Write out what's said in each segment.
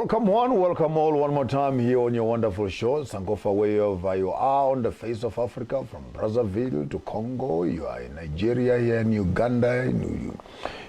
Welcome one, welcome all one more time here on your wonderful show, Sankofa, wherever you are on the face of Africa, from Brazzaville to Congo, you are in Nigeria, here in Uganda,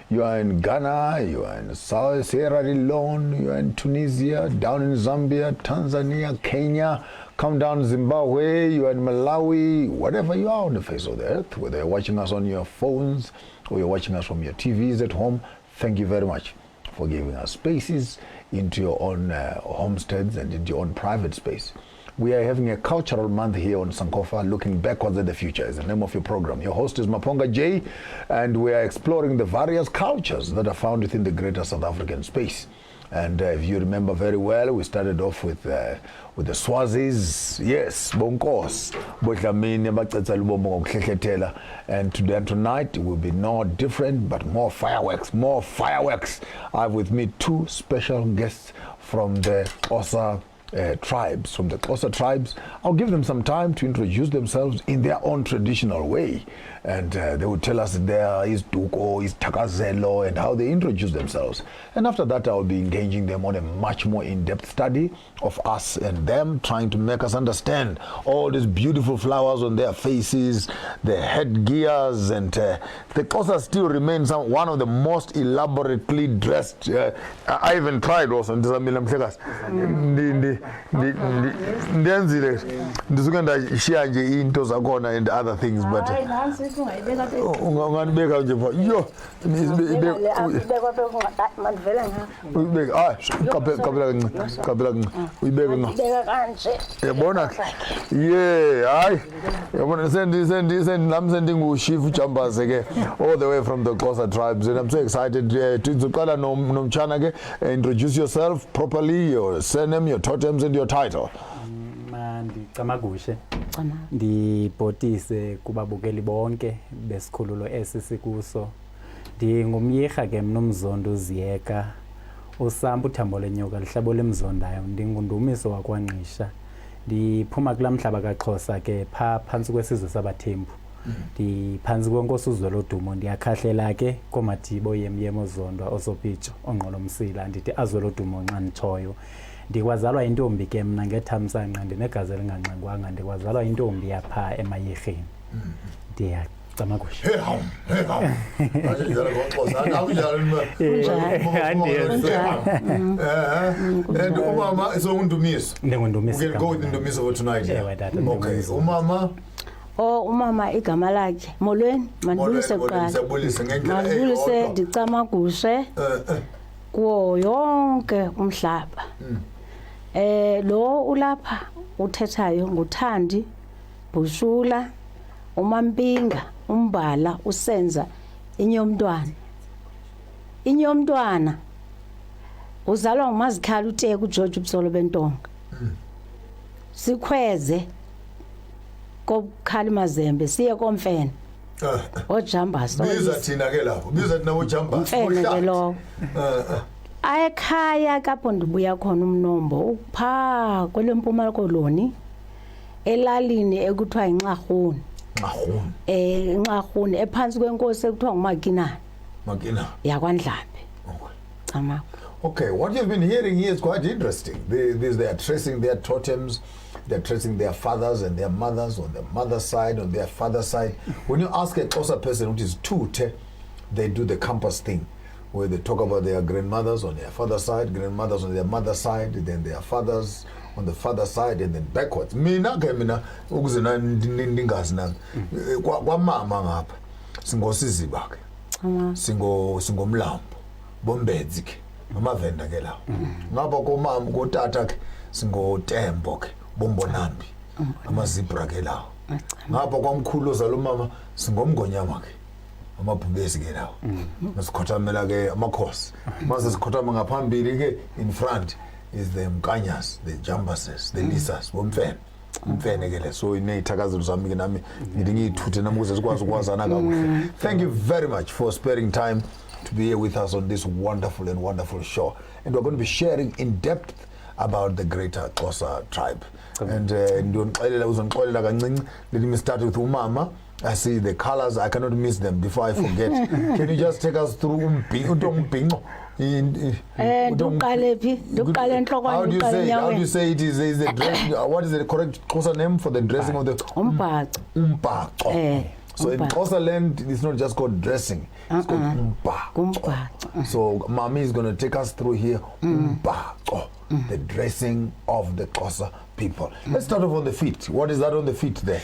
you are in Ghana, you are in Sierra Leone, you are in Tunisia, down in Zambia, Tanzania, Kenya, come down Zimbabwe, you are in Malawi, whatever you are on the face of the earth, whether you're watching us on your phones or you're watching us from your TVs at home, thank you very much for giving us spaces into your own homesteads and into your own private space. We are having a cultural month here on Sankofa, looking backwards at the future is the name of your program. Your host is Maponga J, and we are exploring the various cultures that are found within the greater South African space. And if you remember very well, we started off with the Swazis, yes, Bonkos, and tonight will be no different, but more fireworks, more fireworks. I have with me two special guests from the Xhosa tribes, from the Xhosa tribes. I'll give them some time to introduce themselves in their own traditional way, and they will tell us there is Duko, is Takazelo, and how they introduce themselves. And after that, I'll be engaging them on a much more in-depth study of us and them, trying to make us understand all these beautiful flowers on their faces, the headgears, and the Xhosa still remains one of the most elaborately dressed. I even tried also. And other things, but all the way from the Xhosa tribes, and I'm so excited to introduce yourself properly, your surname, your totems, and your title. Ndibhotise kubabukeli bonke besikhululo esi sikuso. Ndingumyirha ke mnumzondo uziyeka usamba uthambo lenyoka lihlabo lemzondayo. Ndingundumiso wakwanqisha. Ndiphuma kulamhlaba kaXhosa ke phantsi kwesizwe sabathembu. Ndiphansi kwenkosi uZwelodumo, ndiyakhahlela ke komadibo yemyemo zondwa osopitsho onqolomsila ndithi aZwelodumo nxanitshoyo. Ndikwazalwa intombi ke mna ngethamsanqa ndinegazi elinganqengwanga, ndikwazalwa intombi yapha emayirheni. Ndiyacama kusho. And umama is Ndumiso. Ndingundumiso. We can go with Ndumiso for tonight. Okay, umama. Umama igama lakhe molweni mandibulise kuqala mandibulise ndicama kushe kuwo yonke umhlaba. Lo ulapha uthethayo nguThandi Bushula, uMampinga, uMbala, uSenza, Inyomntwana uzalwa nguMazikhala uTeko uGeorge Ubusolo Bentonga. Sikhweze kokukhala Mazembe siye koMfene oJambas. Biza thina ke lapho, biza thina oJambas. Mfene ke lo. Ekhaya kapho ndibuya khona umnombo upha kweleMpumalanga koloni elalini ekuthiwa iNxarhuni. Inxarhuni ephansi kwenkosi ekuthiwa nguMakinana. YakwaNdlambe. Okay, what you've been hearing here is quite interesting. They are tracing their totems, they're tracing their fathers and their mothers on the mother's side, on their father's side. When you ask a Xhosa person, which is Tute, they do the campus thing, where they talk about their grandmothers on their father's side, grandmothers on their mother's side, then their fathers on the father's side, and then backwards. Mina ukuzina ndingazi nami kwa mama ngapha singosizi bakhe singomlambo bombedzi ke amavenda ke la ngapha komama kotata ke singotembo ke bombonambi amazibra ke la ngapha kwamkhulu ozalo mama singomgonyama ke amabhubesi ke lawo masikhothamela ke amakhosi mase sikhothama ngaphambili ke in front is the Mkanyas, the Jambases, the Lisas, bomfene ke le so ineyithakazelo zami ke nami ngithi ngiyithuthe namuze sikwazi ukwazana kakuhle. Thank you very much for sparing time to be here with us on this wonderful and wonderful show, and we're going to be sharing in depth about the greater Xhosa tribe. And let me start with umama I see the colors. I cannot miss them before I forget. Can you just take us through umbhinqo? How do you say it is the dress? What is the correct Xhosa name for the dressing of the umbhaco? So in Xhosa land, it's not just called dressing. It's called umbhaco. So Mami is going to take us through here umbhaco, the dressing of the Xhosa people. Let's start off on the feet. What is that on the feet there?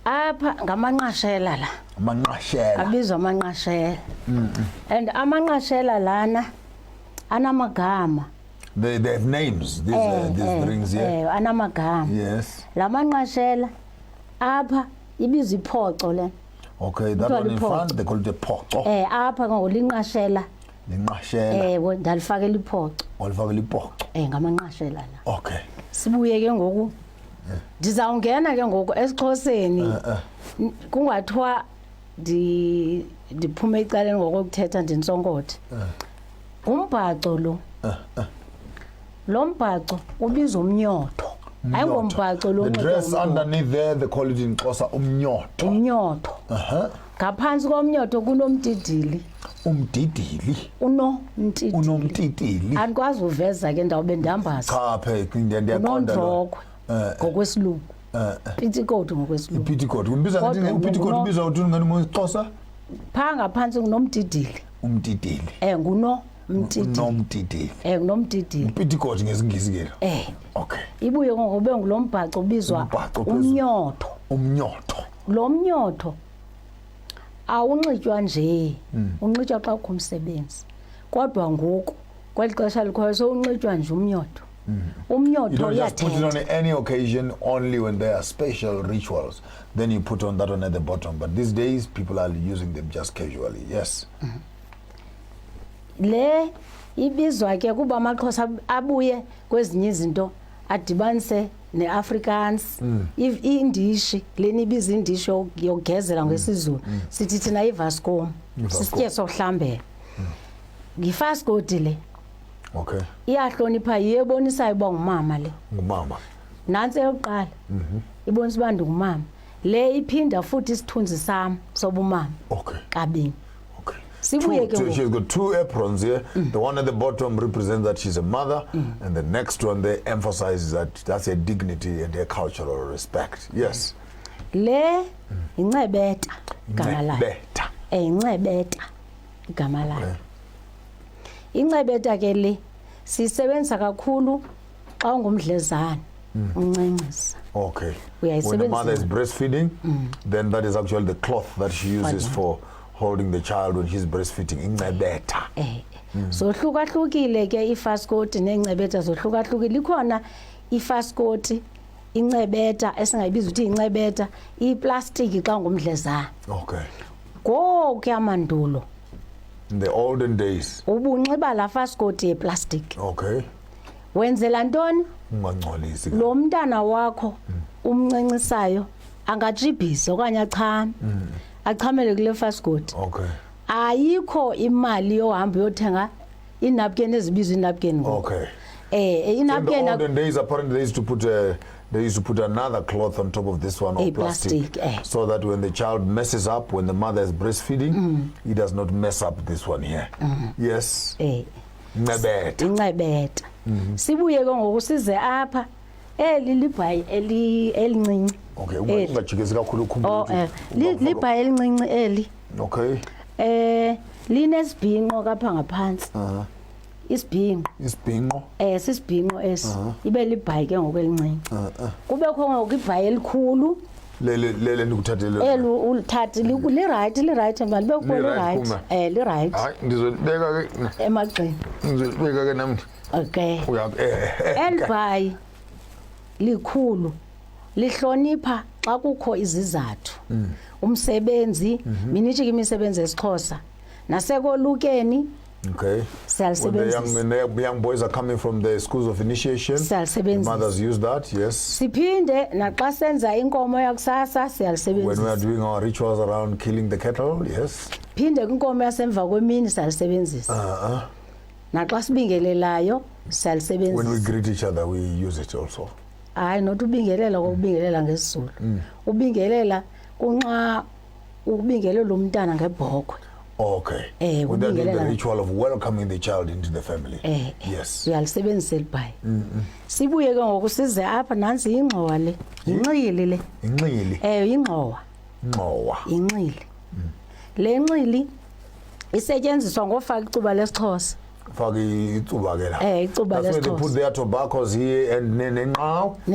Apha ngamanqashela la. Amanqashela. Abizwa amanqashela. And amanqashela lana anamagama. They have names. These rings here. Anamagama. Yes. La manqashela apha ibizwa iphoco le. Okay, that one in front they call it a phoco. Apha ngolinqashela. Linqashela. Ndalifakela iphoco. Olifakela iphoco. Ngamanqashela la. Okay. Sibuye ke ngoku ndizawungena ke ngoku esiXhoseni kungathiwa ndiphume icaleni ngokuthetha ndinsonkothe umbhaco lo mbhaco ubizwa umnyotho ayingombhaco lo the dress underneath there they call it in Xhosa umnyotho ngaphansi komnyotho kunomdidili unomtitili andikwazi uveza ke ndawube ndambaza cha phela ndiyaqonda ngokwesilungu petticoat ngokwesilungu petticoat umbiza ngathi petticoat ubizwa uthi ngani ngoXhosa pha ngaphansi kunomdidili umdidili nomdidili petticoat ngesingisi ke okay ibuye ngobe ngulombhaco ubizwa umnyotho lo mnyotho awunxitywa nje unxitywa xa kukho umsebenzi kodwa ngoku kweli xesha likhoyo so unxitywa nje umnyotho you don't just put it on any occasion, only when there are special rituals. Then you put on that one at the bottom. But these days, people are using them just casually. Yes. Le ibizwa ke kuba amaXhosa abuye kwezinye izinto adibanise neAfrikaans indishi leni ibiza indishi yogezela ngesizulu sithi thina ivascom sisitye sohlambela ngifascoti le. Okay. Iyahlonipha yebonisayo ba ngumama le. Ngumama. Nansi eyoqala. Ibonisa bantu ngumama. Le iphinda futhi isithunzi sami sobumama. Okay. Kabini. Okay. Sibuye ke she's got two aprons here. The one at the bottom represents that she's a mother and the next one there emphasizes that that's her dignity and her cultural respect. Yes. Le incebeta gama layo. Incebeta gama layo. Incebeta ke le sisebenza kakhulu xa ungumdlezana uncencisa. Okay. When the mother is breastfeeding, then that is actually the cloth that she uses for holding the child when she's breastfeeding. Incebeta. So hlukahlukile ke ifascoti nencebeta zohlukahlukile likhona ifascoti incebeta esingayibiza ukuthi incebeta iplastic xa ngumdlezana. Okay. Go ke amandulo. In the olden days. Ubunxiba la fascoti yeplastic. Okay. Wenzela ntoni? Ungangcolisi. Lo mntana wakho umncincisayo angajibhisa okanye achame. Achamele kule fascoti. Okay. Ayikho imali yohamba uyothenga inapkin ezibizwa inapkin ngoku. Okay. Inapkin in the olden days apparently they used to put another cloth on top of this one or plastic so that when the child messes up when the mother is breastfeeding he does not mess up this one here. Yes. Incebeta. Sibuye ke ngoku size apha libhayi elincinci. Okay, ungajikisi kakhulu ukhumbula. Libhayi elincinci eli. Okay. Linesibhinqo kapha ngaphansi. Isibhinqo. Sisibhinqo esi. Ibe libhayi ke ngokwelincinci. Kube khona ngokibhayi elikhulu. Lele nikuthathele. Ulithathi li-right manje bekho li-right. Li-right. Hayi ngizolibeka ke emagxini. Ngizolibeka ke nami. Okay. Elibhayi likhulu lihlonipha xa kukho izizathu. Umsebenzi minithi imisebenzi esiXhosa nasekolukeni. Okay. When the young boys are coming from the schools of initiation, mothers use that, yes. Siphinde naxa senza inkomo yakusasa siyalisebenzisa. When we are doing our rituals around killing the cattle, yes. Phinde inkomo yasemva kwemini siyalisebenzisa. Naxa sibingelelayo siyalisebenzisa. When we greet each other we use it also. Hayi not ubingelela ngokubingelela ngesizulu. Ubingelela kunxa ubingele lo mntana ngebhokhwe. Okay. Would that be the ritual of welcoming the child into the family? Yes. Uyalisebenzisa elibhayi. Sibuye ke ngoku size apha nansi ingxowa le. Inxili le. Inxili. Ingxowa. Ngxowa. Inxili. Le nxili isetyenziswa ngofaka icuba lesixhosa. Faki icuba ke la. Icuba lesixhosa. That's where they put their tobaccos here and nenqaw. The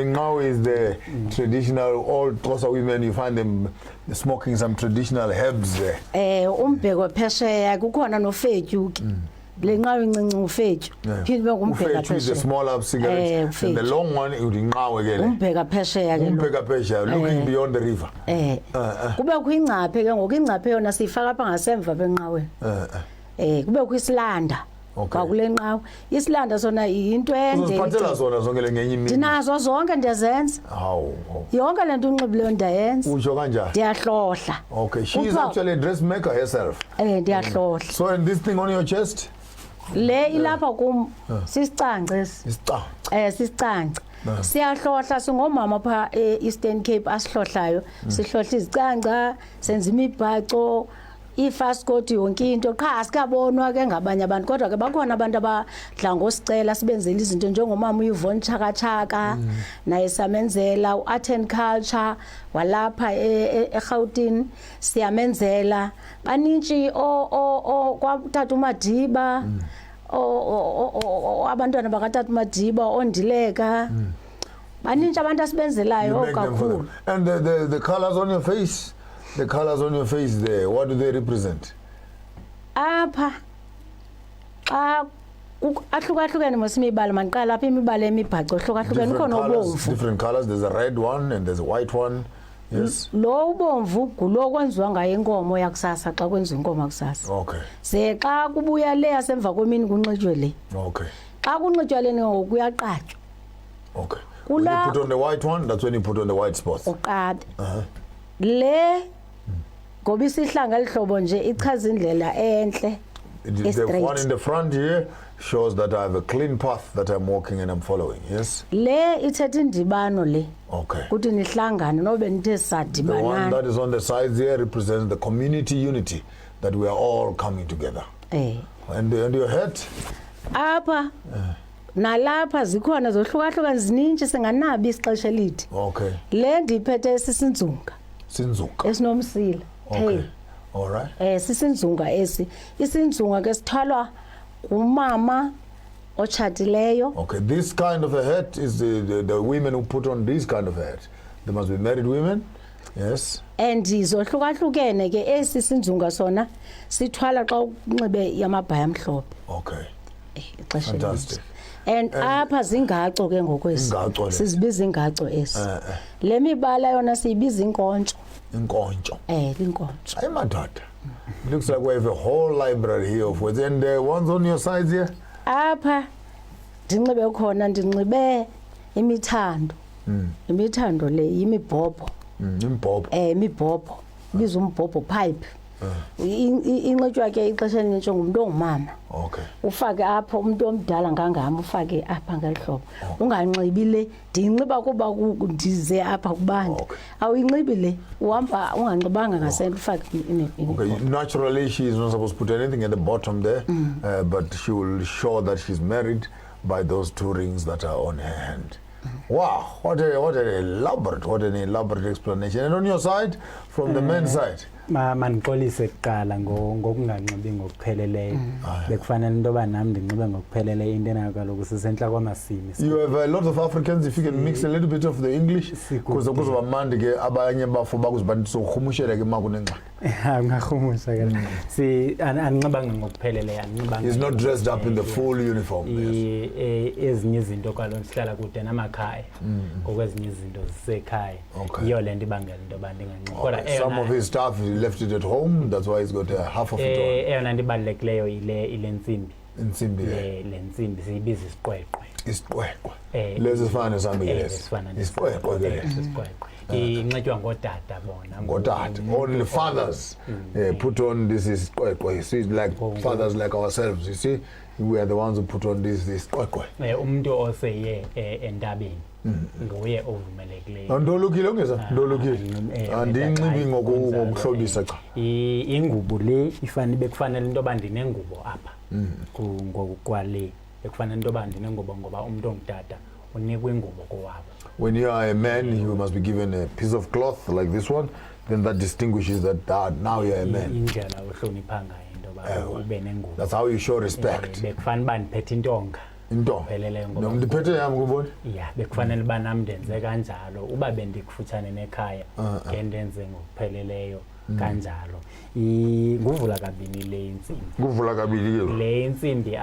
nqaw is the traditional old Xhosa women, you find them smoking some traditional herbs there. Umbheko phesheya kukhona nofetyu ke. Le nqaw incinci ufetyu. Phinde bengumbheka phesheya. Is the smaller cigarette and the long one udinqawe ke le. Umbheka phesheya ke. Umbheka phesheya looking beyond the river. Kube kuyingcaphe ke ngoku ingcaphe yona siyifaka apha ngasemva benqaweni. Kube kuyisilanda. Kwakule nqawo. Isilanda sona into ende. Uziphathela zona zonke le ngenye imini. Dinazo zonke ndiyazenza. Hawu. Yonke lento unxibileyo ndiyayenza. Utsho kanjani? Ndiyahlohla. Okay, she is actually a dressmaker herself. Ndiyahlohla. So and this thing on your chest? Le ilapha kum sisicangce esi. Isicangce. Sisicangce. Siyahlohla singomama pha eEastern Cape asihlohlayo. Sihlohla izicangca, senza imibhaco. Ifaskoti yonke into qha sikabonwa ke ngabanye abantu kodwa ke bakhona abantu abadla ngosicela sibenzele izinto njengomama uYvonne Chaka naye samenzela uArt and Culture walapha eGauteng siyamenzela baningi kwatata uMadiba abantwana bakatata uMadiba ondileka baningi abantu asibenzelayo kakhulu. And the colors on your face? The colors on your face there, what do they represent? Apha ahlukahlukene mosimibala manqala apha imibala emibhaco hlukahlukene khona obomvu. Different colors, there's a red one and there's a white one. Yes. Lo ubomvu gulo kwenziwa ngaye inkomo yakusasa xa kwenziwa inkomo yakusasa. Okay. Ze xa kubuya le yasemva kwemini kunqitshwe le. Okay. Xa kunqitshwa le ngokuyaqatywa. Okay. When you put on the white one, that's when you put on the white spots. Uqabe. Le ngoba isihlanga lihlobo nje ichaza indlela enhle. The one in the front here shows that I have a clean path that I'm walking and I'm following. Yes. Le ithetha indibano le. Okay. Kuthi nihlangane nobe nithe The sadibana. one that is on the sides here represents the community unity that we are all coming together. And your head? Apha. Nalapha zikhona zohlukahlukana ziningi singanabi isixesha elide. Okay. Le ndiphethe sisinzunga. Sinzunga. Esinomsila. Okay. All right. Sisinzunga esi. Isinzunga ke sithwalwa umama ochatileyo. Okay, this kind of a hat is the women who put on this kind of a hat. They must be married women. Yes. And izohlukahlukene ke esi sinzunga sona sithwala xa unxibe yamabhaya amhlophe. Okay. Fantastic. And apha zingaco ke ngokwesi. Sizibiza ingaco esi. Le mibala yona siyibiza inkontsho. Inkontsho. Inkontsho. Ay madoda. Looks like we have a whole library here of words. And the ones on your sides here? Apha ndinxibe khona ndinxibe imithando. Imithando le yimibhobho. Imbhobho. Imibhobho. Biza umbhobho pipe. Inxitywa ke ixesha elinintsi ngumuntu ongumama. Okay. Ufake apha umuntu omdala ngangami ufake apha ngelihlobo. Unganxibi le ndinxiba kuba ndize apha kubanda. Awuyinxibi le uhamba unganxibanga ngasento ufake Okay, naturally she is not supposed to put anything at the bottom there, but she will show that she's married by those two rings that are on her hand. Wow, what an elaborate explanation. And on your side, from the men's side? Mandiqolise kuqala ngokunganxibi ngokupheleleyo bekufanele into yoba nam ndinxibe ngokupheleleyo into enayo kaloku sisentla kwamasimi. You have a lot of Africans, if you can mix a little bit of the English, because kuzoba mandi ke abanye bafo bakuzibandisa ukhumushela ke makunenxa. Ungahumusha ke anginxibanga ngokupheleleyo anginxibanga. He's not dressed up in the full uniform. Ezinye izinto kaloku sihlala kude namakhaya ngokwezinye izinto zisekhaya iyo le nto ibangela into yoba ndinganxibi. Some of his stuff left it at home, that's why he's got half of it on. Eyona nto ibalulekileyo ile ntsimbi. Intsimbi le ntsimbi siyibiza isiqweqwe. Isiqweqwe. Lezi sifana sami lesi. Isiqweqwe ke. Inxitywa ngootata bona. Ngootata. Only fathers put on this isiqweqwe. You see, like fathers like ourselves, you see, we are the ones who put on this isiqweqwe. Umuntu oseye entabeni nguye ovumelekileyo. Ndolukile ungeza ndolukile andinxibi ngokuhlobisa cha ingubo le bekufanele into yoba ndinengubo apha ngokwale bekufanele into yoba ndinengubo ngoba umuntu ongutata unikwe ingubo kowabo. When you are a man, you must be given a piece of cloth like this one, then that distinguishes that now you are a man. Indlela ohlonipha ngayo into yoba ube nengubo. That's how you show respect. Bekufanele uba ndiphethe intonga. Phelelela ngoba ndiphethe yami kubona. Yeah, bekufanele uba nami ndenze kanjalo uba bendikufutshane nekhaya ngendenze ngokupheleleyo kanjalo. Nguvula kabini le insimbi. Nguvula kabini le insimbi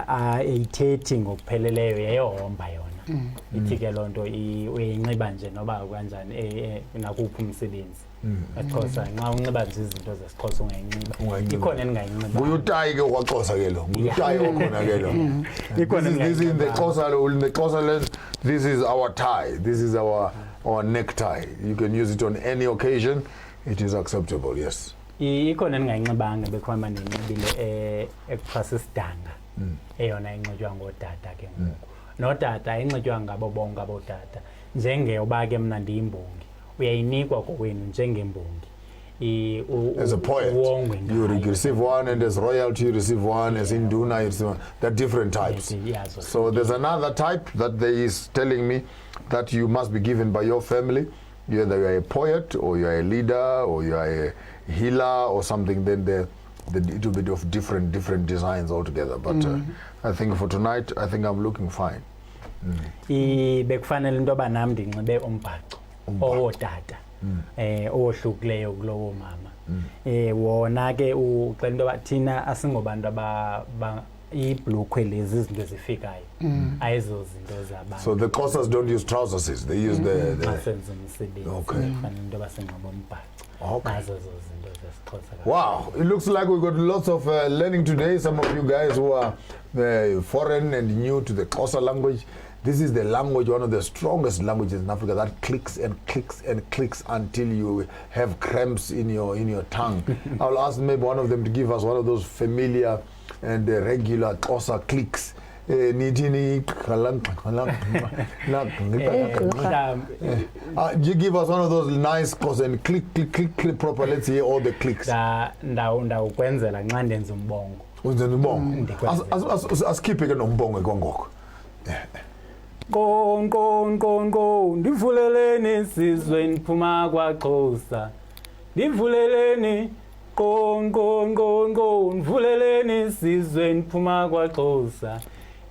ayithethi ngokupheleleyo yeyomba yona. Ithi ke lonto uyinxiba nje noba kanjani nakuphi umsebenzi. Xhosa nxa unxiba nje izinto zesiXhosa ungayinxiba. Ikhona endingayinxiba. Uyutayi ke kwaXhosa ke lo. Uyutayi okhona ke lo. This is the Xhosa land. This is our tie. This is our necktie. You can use it on any occasion. It is acceptable, yes. Ikhona endingayinxibanga bekhona ndinxibile ekufasa isidanga. Eyona inxitywa ngodada ke ngoku. Nodada ayinxitywa ngabo bonke abodada. Njengoba ke mna ndiyimbongi. Uyayinikwa kokwenu njengembongi. As a poet, you receive one, and as royalty you receive one, as Induna you receive one. There are different types. So there's another type that they is telling me that you must be given by your family. Either you are a poet, or you are a leader, or you are a healer, or something. Then the little bit of different designs altogether. But I think for tonight, I think I'm looking fine. Bekufanele into yoba nami ndinxibe umbhaco owodada ohlukileyo kulowo mama. Wona ke uxela into yoba thina asingobantu ibhlukhwe lezi izinto ezifikayo ayizo zinto zabantu. So the Xhosas don't use trousers, they use the masenze umsebenzi. Kufanele into yoba sinxibe umbhaco. Nazo zinto zesiXhosa. Wow, it looks like we got lots of learning today. Some of you guys who are foreign and new to the Xhosa language. This is the language, one of the strongest languages in Africa, that clicks and clicks and clicks until you have cramps in your tongue. I'll ask maybe one of them to give us one of those familiar and regular Xhosa clicks. You give us one of those nice calls and click proper. Let's hear all the clicks. Ndawukwenzela nxa ndenza umbongo. Wenza umbongo. Asikhiphe ke nombongo kongoko. Kon ndivuleleni sizwe niphuma kwaXhosa. Ndivuleleni kon ndivuleleni sizwe niphuma kwaXhosa.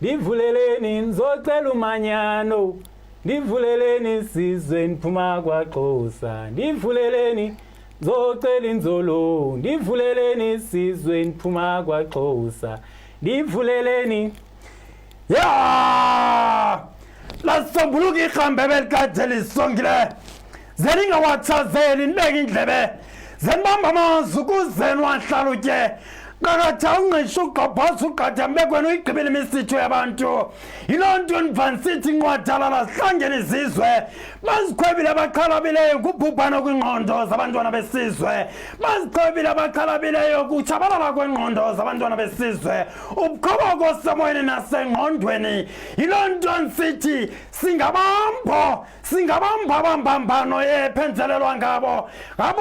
Ndivuleleni nzocela umanyano. Ndivuleleni sizwe niphuma kwaXhosa. Ndivuleleni nzocela inzolo. Ndivuleleni sizwe niphuma kwaXhosa. Ndivuleleni lasombuluka ihambe belikade lisongile zeningawachazeli nibeke indlebe zenibamba amazwi ukuze niwahlalutye kakatha unqisho ugqabhaza ugqatha mbekwenu uyigqibile imisitho yabantu. Yiloo nto ndivandisithi incwadalala zihlangene izizwe bazikhwebile abaxhalabileyo kubhubhano kwingqondo zabantwana besizwe. Bazikhwebile abaxhalabileyo kutshabalala kwengqondo zabantwana besizwe, ubukhoboko semoyeni nasengqondweni. Yiloo nto ndisithi singabambambambano ephenzelelwa ngabo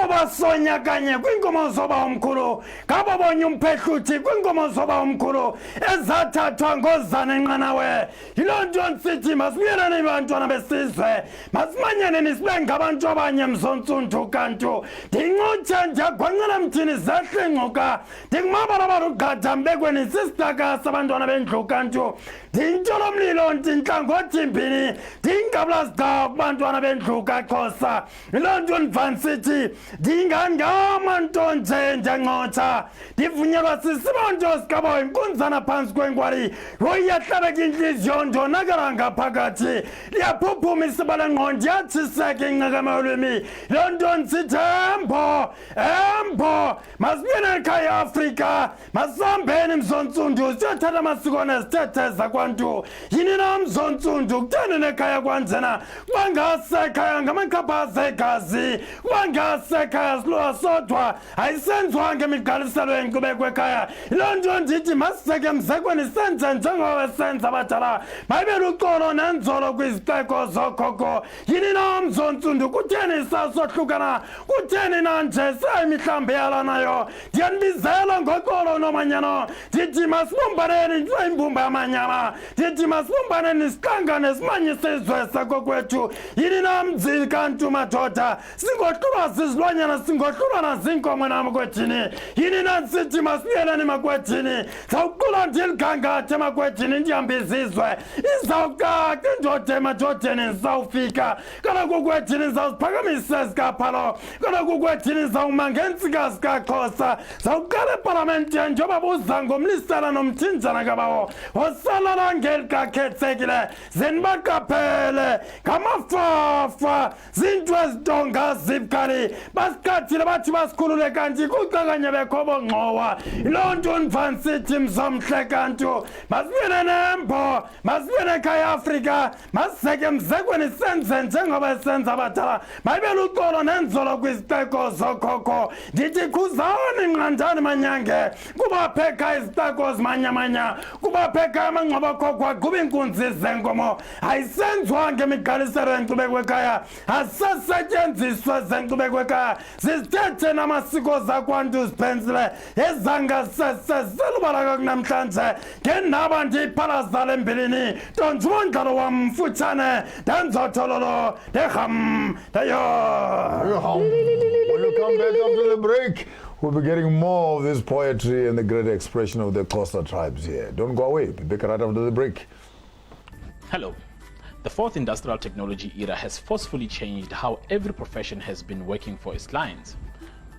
basonya kanye kwiinkomo zoba omkhulu, ngabo bonye umpehluthi kwiinkomo zoba omkhulu ezathathwa ngozana enqanawe. Yiloo nto ndisithi masibuyelane bantwana besizwe, masimanyane sibe ngabantu abanye mzontsundu kantu. Ndincutshe ndiyagwanqela mthini zehle ngcuka, ndingumabala barugqatha mbekweni sisitaka sabantwana bendlu kantu. Ndintsholo mlilo ndintlangotimbini ndingabulazida kubantwana bendlu kaXhosa. Yiloo nto ndivandisithi ndingangama nto nje ndiyancotsha, ndivunyelwa sisibonto sikabawo inkunzana phantsi kwenkwali. Iyahlabeka intliziyo ndonakala ngaphakathi, liyaphuphuma isiba lengqondo ndiyathiseke nqakamalwimi loo nto ndisithi embo masibuyele ekhaya eAfrika masihambeni mzontsundu siyothatha amasiko nezithethe zakwantu yini na mzontsundu kutheni nekhaya kwanjena kuba ngasekhaya ngamaxhaphaza egazi kuba ngasekhaya silowa sodwa ayisenziwanga imigqaliselo yenkcubeko ekhaya loo nto ndithi masiseke mzekweni senze njengoba senza abadala mayibe luxolo nenzolo kwiziteko zokhokho yini na mzontsundu kutheni sasohlukana kutheni na nje sayimihlambi yalanayo ndiyanibizela ngoxolo nomanyano ndithi masibumbaneni imbumba yamanyama ndithi masibumbaneni sihlangane simanyise izwe sakokwethu yini na mzi kantu madoda singohlulwa zizilwanyana singohlulwa nazinkomo namakwethini yini na nsithi masibuyeleni makwethini zawuqula ndiligangathe makwethini ndihambe izizwe izawucaca indoda emadodeni ndizawufika kaloku kwethini ndizawuziphakamisa zikaphalo kaloku kwethini ndizawuma ngentsika zikaXhosa zawuqala epalamente njengoba buza ngomlisela nomthinjana kabawo osalala ngeli kakhethekile zenibaqaphele ngamafafa zinto ezitonga zibukali basikhathile bathi basikhulule kanti kucakanye bekhobo ngxowa loo nto ndvanisithi mzomhle kantu masibuyele nembo masibuyele ekhaya eAfrika masiseke mzekweni senze njengoba senza abadala mayibe luxolo nenzolo kwiziteko zokhokho ndithi khuzani nqandani manyange kubapheka iziteko zimanyamanya kubapheka amangcwaba okhokho aqhuba iinkunzi zenkomo ayisenziwanga imigqaliselo yenkcubeko ekhaya asesetyenziswe zenkcubeko ekhaya zizithethe namasiko zakwantu ziphensile ezangasesezelubala kunamhlanje ngenaba ndiyiphalazala embilini nto nje umondlalo wam mfutshane ndenzothololo ndeham ndeyo. When you come back after the break, we'll be getting more of this poetry and the great expression of the Xhosa tribes here. Don't go away. Be back right after the break. Hello. The fourth industrial technology era has forcefully changed how every profession has been working for its clients.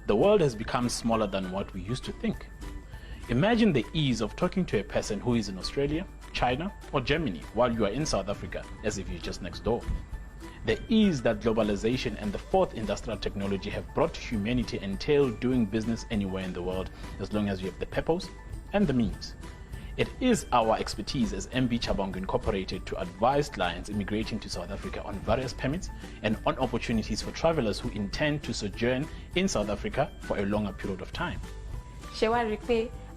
The world has become smaller than what we used to think. Imagine the ease of talking to a person who is in Australia, China, or Germany while you are in South Africa, as if you're just next door. The ease that globalization and the fourth industrial technology have brought to humanity entail doing business anywhere in the world as long as you have the purpose and the means. It is our expertise as MB Chabangu Incorporated to advise clients immigrating to South Africa on various permits and on opportunities for travelers who intend to sojourn in South Africa for a longer period of time.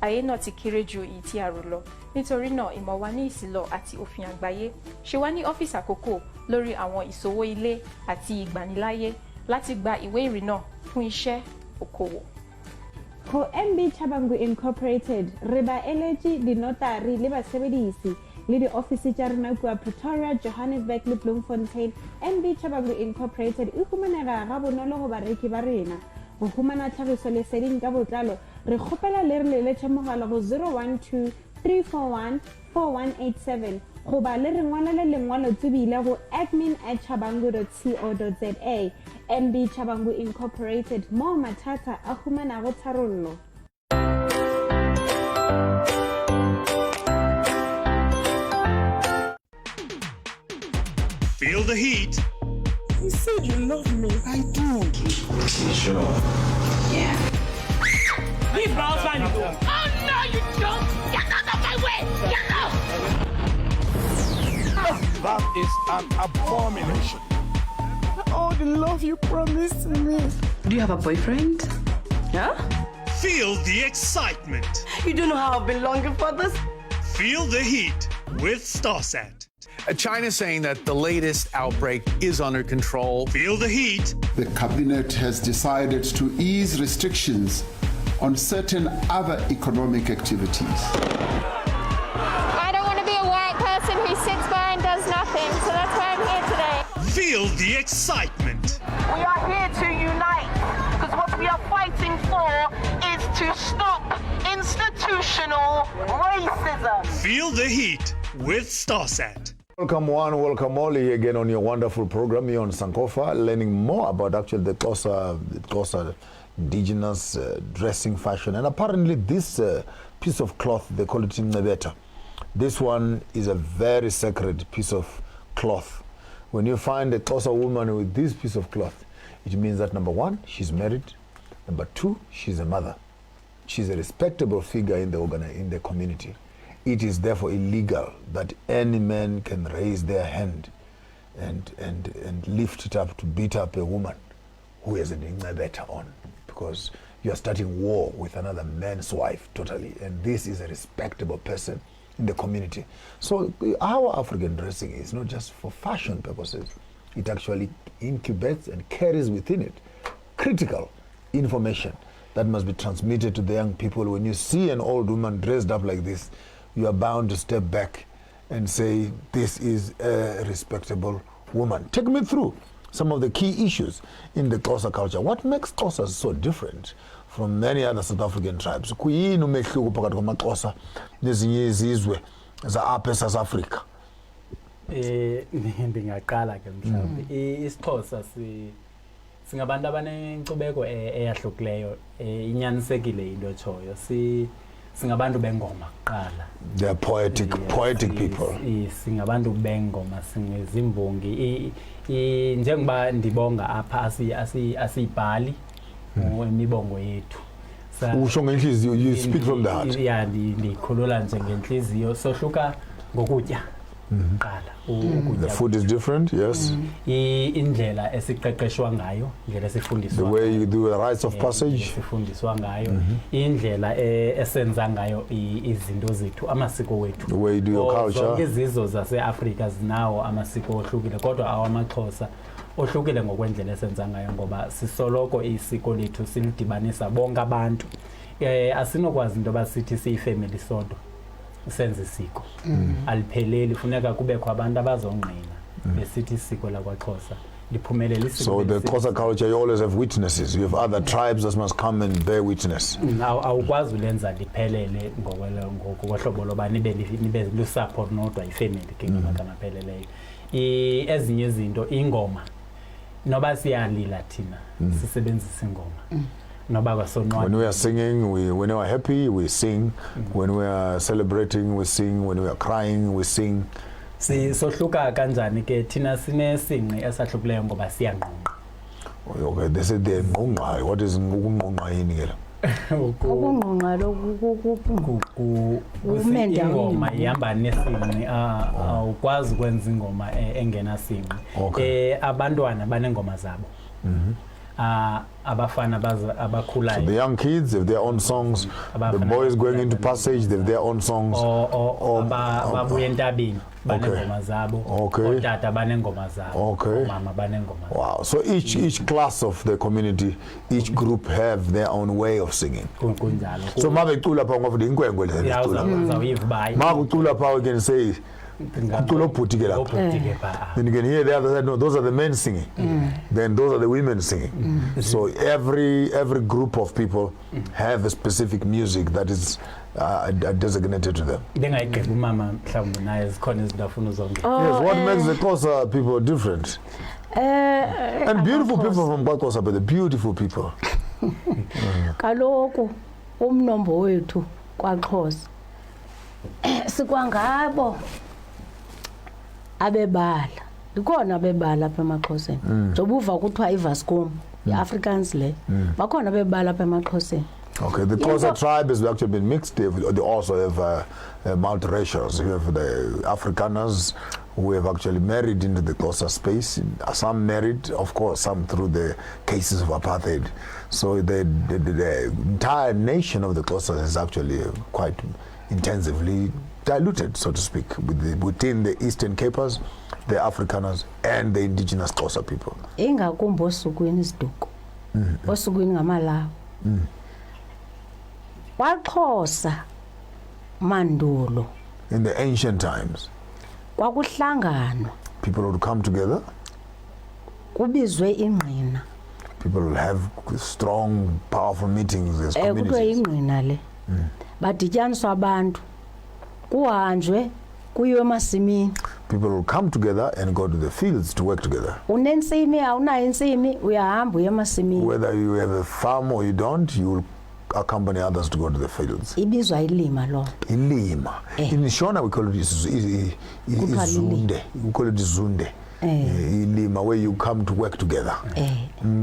Ayé náà ti kéré ju èyí tí a rò lọ nítorí náà ìmọ̀ wa ní ìsìlọ àti òfin àgbáyé ṣe wá ní ọ́fíìsì àkókò lórí àwọn ìṣòwò ilé àti ìgbaniláyé láti gba ìwé ìrìnnà fún iṣẹ́ okòwò. Ho MB Chabangu Incorporated re ba eletsi dinotari le basebedisi le di-office tša rena kua Pretoria, Johannesburg le Bloemfontein. MB Chabangu Incorporated e humanega ga bonolo go bareki ba rena go humana tlhagiso leseding ka botlalo re kgopela le re leletše mogala go 012 341 4187 goba le re ngwalele lengwalo tsebile go admin@chabangu.co.za. MB Chabangu Incorporated mo mathata a humanago tharollo. Feel the heat. You said you love me. I do. Sure. Yeah. Leave Brown's line. Oh no, you don't! Get out of my way! Get out! That is an abomination. Oh, the love you promised me. Do you have a boyfriend? Yeah? Feel the excitement. You don't know how I've been longing for this. Feel the heat with Starsat. China saying that the latest outbreak is under control. Feel the heat. The cabinet has decided to ease restrictions on certain other economic activities. I don't want to be a white person who sits by and does nothing, so that's why I'm here today. Feel the excitement. We are here to unite, because what we are fighting for is to stop institutional racism. Feel the heat with Starsat. Welcome one, welcome all here again on your wonderful program here on Sankofa, learning more about actually the Xhosa indigenous dressing fashion. And apparently this piece of cloth, they call it Nqebeta. This one is a very sacred piece of cloth. When you find a Xhosa woman with this piece of cloth, it means that number one, she's married. Number two, she's a mother. She's a respectable figure in the community. It is therefore illegal that any man can raise their hand and lift it up to beat up a woman who has an ingcebeta on, because you are starting war with another man's wife totally, and this is a respectable person in the community. So our African dressing is not just for fashion purposes. It actually incubates and carries within it critical information that must be transmitted to the young people. When you see an old woman dressed up like this, you are bound to step back and say, this is a respectable woman. Take me through some of the key issues in the Xhosa culture. What makes Xhosa so different from many other South African tribes? Kuyini umehluko phakathi kwamaXhosa nezinye izizwe za-apha eSouth Africa? Ndingaqala ke mhlawumbi. IsiXhosa singabantu abanenkcubeko eyahlukileyo, inyanisekile into etshoyo. Singabantu bengoma kuqala. They are poetic people. Singabantu bengoma, singezimbongi. Njengoba ndibonga apha asiyibhali imibongo yethu. Usho ngenhliziyo, you speak from the heart. Yeah, ndikhulula nje ngenhliziyo. Sohluka ngokutya. The food is different, yes. Indlela esiqeqeshwa ngayo, indlela esifundiswa. The way you do the rites of passage. Esifundiswa ngayo, indlela esenza ngayo izinto zethu, amasiko wethu. The way you do your culture. Zonke izizwe zase-Afrika zinawo amasiko ohlukile, kodwa awamaXhosa ohlukile ngokwendlela esenza ngayo, ngoba sisoloko isiko lethu silidibanisa bonke abantu. Asinokwazi into basithi siyifamily sodwa senze isiko. Alipheleli, funeka kubekho abantu abazongqina besithi isiko lakwaXhosa liphumelele isiko. So the Xhosa culture, you always have witnesses. You have other tribes that must come and bear witness. Awukwazi ulenza liphelele ngokwehlobo loba nibe lusapho nodwa ifamily ke ngamapheleleyo. Ezinye izinto ingoma noba siyalila thina sisebenzisa ingoma. When we are singing, when we are happy, we sing. When we are celebrating, we sing. When we are crying, we sing. Sohluka kanjani ke thina sinesingqi esahlukileyo ngoba siyanqonqa. Okay, they said they're nqonqa. What is nqonqa yini ke? Ukunqonqa lokhu umende ingoma ihamba nesingqi, awukwazi ukwenza ingoma engena singqi. Abantwana banengoma zabo. Abafana abakhulayo. So the young kids have their own songs. The boys going into passage, they have their own songs. Babuya entabeni banengoma zabo. Otata banengoma zabo. Mama banengoma. Wow. So each class of the community, each group have their own way of singing. So mabecula pha ngoba inkwenkwe le. Makucula pha we can say then you can hear the other side. No, those are the men singing. Then those are the women singing. So every group of people have a specific music that is designated to them. Yes, what makes the Xhosa people different? And beautiful people from Xhosa, but the beautiful people. Kaloku umnombo wethu kwaXhosa sikwangabo abebala, likhona abebala apha emaXhoseni. Njoba uva kuthiwa iVascom, i-Afrikaans le, bakhona abebala apha emaXhoseni. Okay, the Xhosa tribe has actually been mixed. They also have multiracials. You have the Afrikaners who have actually married into the Xhosa space. Some married, of course, some through the cases of apartheid. So the entire nation of the Xhosa is actually quite intensively diluted, so to speak, within the Eastern Capers, the Afrikaners, and the indigenous Xhosa people. Ingakumbi osukwini isiduko. Osukwini ngamalawo. KwaXhosa mandulo. In the ancient times, kwakuhlanganwa. People would come together. Kubizwe ingqina. People will have strong, powerful meetings as communities. Kuthiwe ingqina le. Badityaniswa abantu. Kuhanjwe kuyiwe emasimini. People will come together and go to the fields to work together. Unensimi awunayo insimi uyahamba uye emasimini. Whether you have a farm or you don't, you will accompany others to go to the fields. Ibizwa ilima lo. Ilima. In Shona we call it izunde. We call it izunde. ilima where you come to work together.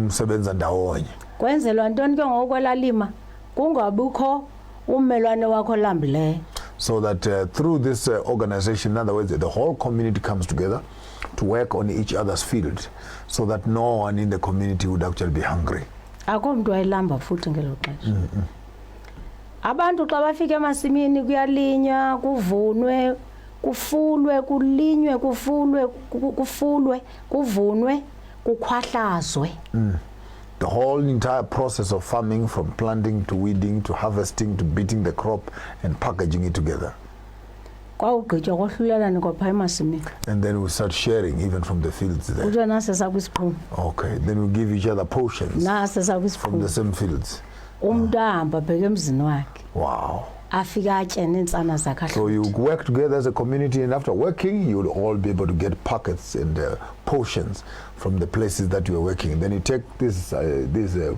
Sebenza ndawonye. Kwenzelwa ntoni ke ngokwelalima kungabukho ummelwane wakho lambileyo. So that through this organization, in other words, the whole community comes together to work on each other's field, so that no one in the community would actually be hungry. Akho mntu ayilamba futhi ngelo xesha. Abantu xa bafika emasimini kuyalinywa, kuvunwe, kufulwe, kulinywe, kufulwe, kuvunwe, kukhwahlazwe. The whole entire process of farming, from planting to weeding to harvesting to beating the crop and packaging it together. And then we start sharing even from the fields there. Okay, then we give each other portions from the same fields. Wow. So you work together as a community, and after working, you'll all be able to get packets and portions from the places that you are working. Then you take these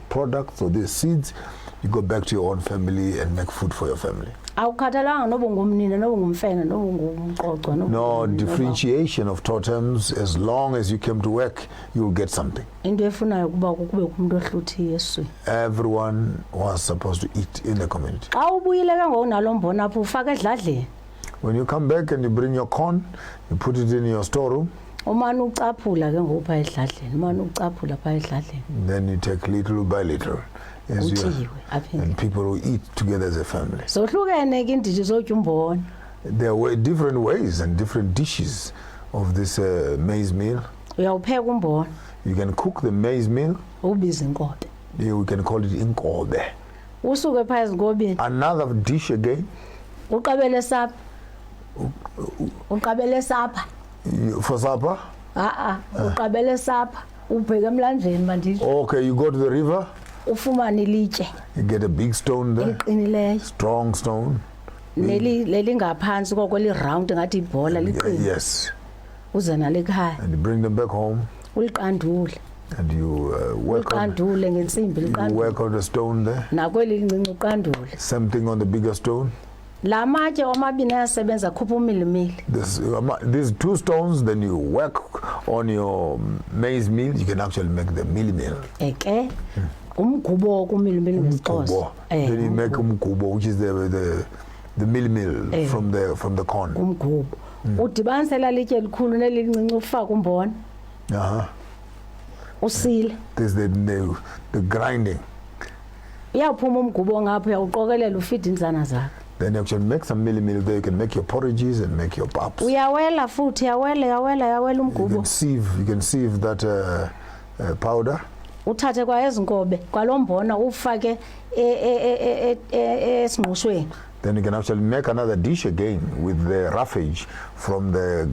products or these seeds, you go back to your own family and make food for your family. No differentiation of totems. As long as you came to work, you'll get something. Everyone was supposed to eat in the community. When you come back and you bring your corn, you put it in your storeroom. Then you take little by little. And people will eat together as a family. There were different ways and different dishes of this maize meal. You can cook the maize meal. We can call it inkobe. Another dish again. For supper? Okay, you go to the river. You get a big stone there. Strong stone. Yes. And you bring them back home. And you work on the stone there. Same thing on the bigger stone. These two stones, then you work on your maize meal. You can actually make the meal. Then you make umgubo, which is the meal from the corn. This is the grinding. Then you actually make some meal there. You can make your porridges and make your paps. You can sieve that powder. Then you can actually make another dish again with the roughage from the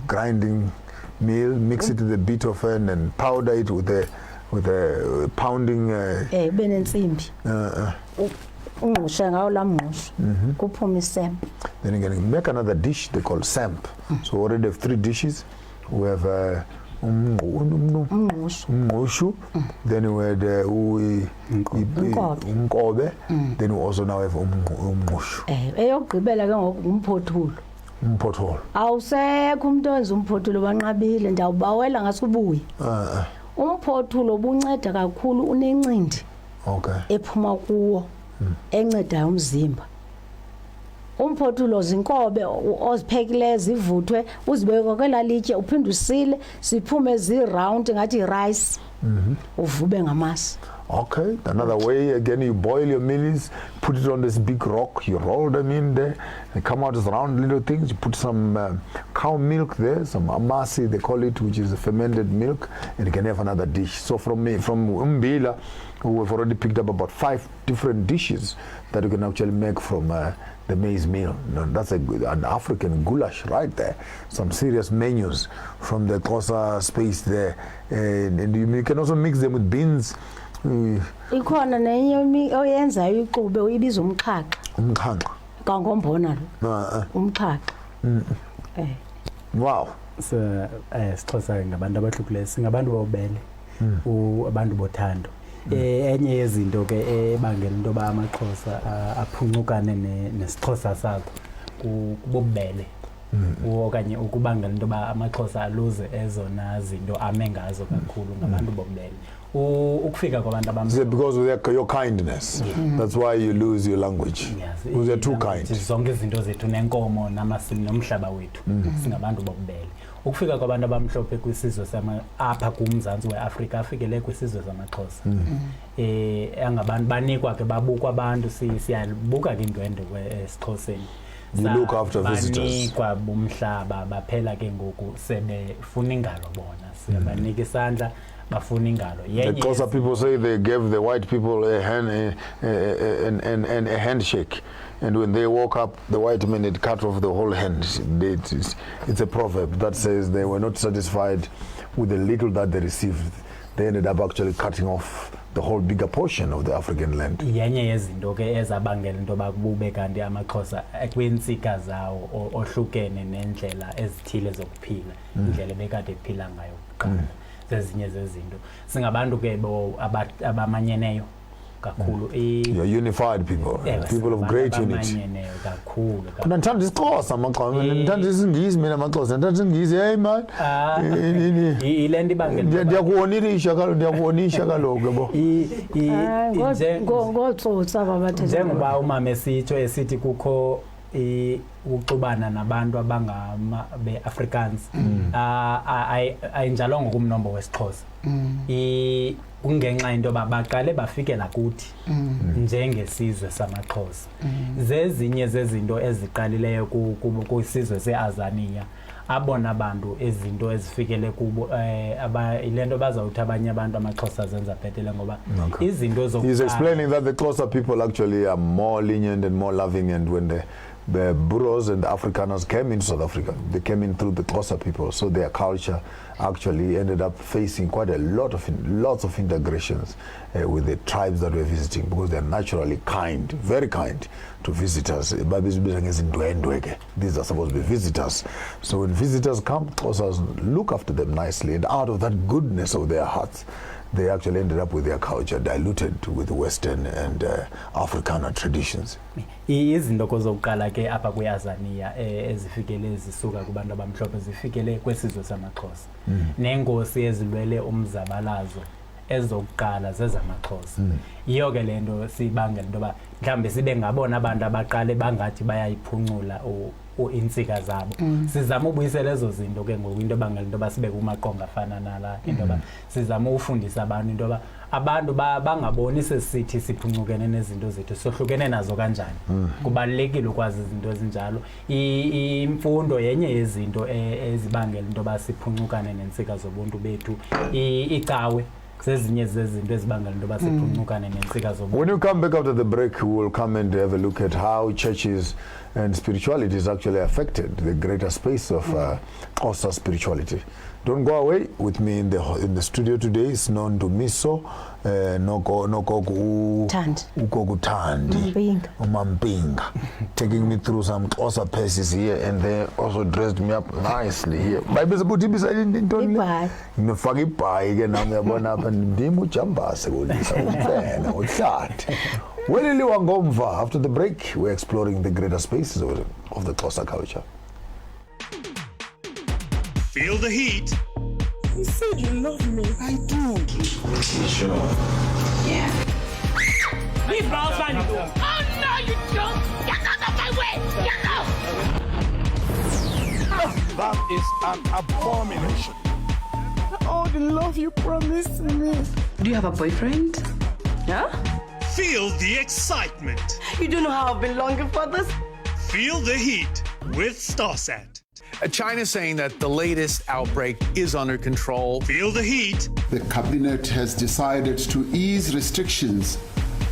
grinding meal, mix it with a bit of it and powder it with a pounding. Then you can make another dish they call samp. So we already have 3 dishes. We have umngqushu, then we had umkobe, then we also now have umngqushu. Umphotolo. Awusekho umuntu wenza umphotolo banqabile ndawubawela ngasubuyi. Umphotolo ubunceda kakhulu unencindi. Okay. Ephuma kuwo enceda umzimba. Umphotolo zinkobe oziphekileyo zivuthwe uzibeke kwelalitshe uphinde usile siphume zi-round ngathi rice. Uvube ngamasi. Okay, another way again, you boil your mealies, put it on this big rock, you roll them in there, they come out as round little things. You put some cow milk there, some amasi they call it, which is a fermented milk, and you can have another dish. So from Umbila, we've already picked up about 5 different dishes that you can actually make from the maize meal. Now, that's an African goulash right there. Some serious menus from the Xhosa space there, and you can also mix them with beans. Ikhona nenye oyenzayo iqube uyibiza umxhaka. Umxhaka. Kangombona lo. Umxhaka. Wow. So Xhosa ngabantu abahlukileyo singabantu bobele. Abantu bothando. Enye yezinto ke ebangela into ba amaXhosa aphuncukane nesixhosa sabo kubobele. okanye ukubangela into yoba amaXhosa aluze ezona zinto ame ngazo kakhulu ngabantu bobubele. Ukufika kwabantu abamhlophe because of your kindness. That's why you lose your language. Yes, because you're too kind. Zonke izinto zethu nenkomo namasimi nomhlaba wethu singabantu bobubele. Ukufika kwabantu abamhlophe kwisizwe apha kumzantsi weAfrika afikele kwisizwe samaXhosa. Angabantu banikwa ke babukwa abantu siyabuka ke indwendwe esiXhoseni. You look after visitors. Banikwa bomhlaba baphela ke ngoku sebefuna ingalo bona. Siyabanika isandla bafuna ingalo. The Xhosa people say they gave the white people a hand and a handshake. And when they woke up, the white men had cut off the whole hand. It's a proverb that says they were not satisfied with the little that they received. They ended up actually cutting off the whole bigger portion of the African land. Yenye yezinto ke ezabangela into bakubube kanti amaXhosa kwintsika zawo ohlukene nendlela ezithile zokuphila. Indlela bekade ephila ngayo kuqala. Zezinye zezinto. Singabantu ke abamanyeneyo. You're unified people, people of great unity. Nthanda isiXhosa maqhawe, nthanda isingisi mina amaXhosa, nthanda isingisi hey man. Ile nto ibangela ndiyakuonisha kaloku yabo. Ngotsotsa babathe. Njengoba umama esitsho esithi kukho ukuxubana nabantu abangama beAfrikaans ayinjalo ngokumnombo wesiXhosa. Kungenxa into babaqale bafikela kuthi njengesizwe samaXhosa. Zezinye zezinto eziqalileyo kwisizwe seAzania abona abantu ezinto ezifikele kubo ilento bazawuthi abanye abantu amaXhosa zenza bhetele ngoba izinto zokuqala. He's explaining that the Xhosa people actually are more lenient and more loving, and when the Boers and the Afrikaners came into South Africa, they came in through the Xhosa people, so their culture actually ended up facing quite lots of integrations with the tribes that were visiting, because they're naturally kind, very kind to visitors. These are supposed to be visitors. So when visitors come, Xhosas look after them nicely, and out of that goodness of their hearts, they actually ended up with their culture diluted with Western and Afrikaner traditions. Izinto kozokuqala ke apha kweAzania ezifikele zisuka kubantu abamhlophe zifikele kwesizwe samaXhosa. Nengosi ezilwele umzabalazo ezokuqala zezamaXhosa. Iyo ke lento sibangela into ba mhlambe sibe ngabona abantu abaqale bangathi bayayiphuncula intsika zabo. Sizama ubuyisela lezo zinto ke ngokwinto bangela into basibe kumaqonga afana nala into ba sizama ufundisa abantu into ba abantu bangaboni sesithi siphuncukene nezinto zethu sohlukene nazo kanjani. Kubalekile ukwazi izinto ezinjalo. Imfundo yenye yezinto ezibangela into basiphuncukane nentsika zobuntu bethu. Icawe When you come back after the break, we will come and have a look at how churches and spirituality is actually affected, the greater space of Xhosa spirituality. Don't go away. With me in the studio today is Ndumiso Thandi Bushula, taking me through some Xhosa places here and there. Also dressed me up nicely here. Bible says beside intoni. Ngifaka ibhayi ke nami yabona apha ndimujambase kulisa umfene uhlathi. Weliliwa ngomva. After the break, we're exploring the greater spaces of the Xhosa culture. Feel the heat. You said you love me. I do. Sure. Yeah. Leave my house and go. Oh no, you don't. Get out of my way. Get out. That is an abomination. Oh, the love you promised me. Do you have a boyfriend? Yeah? Feel the excitement. You don't know how I've been longing for this. Feel the heat with StarSat. China's saying that the latest outbreak is under control. Feel the heat. The cabinet has decided to ease restrictions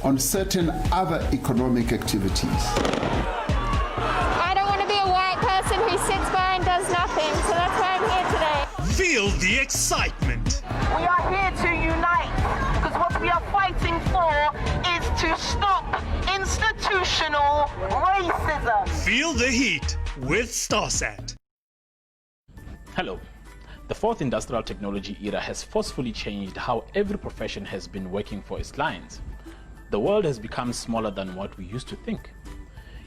on certain other economic activities. I don't want to be a white person who sits by and does nothing, so that's why I'm here today. Feel the excitement. We are here to unite, because what we are fighting for is to stop institutional racism. Feel the heat with StarSat. Hello. The fourth industrial technology era has forcefully changed how every profession has been working for its clients. The world has become smaller than what we used to think.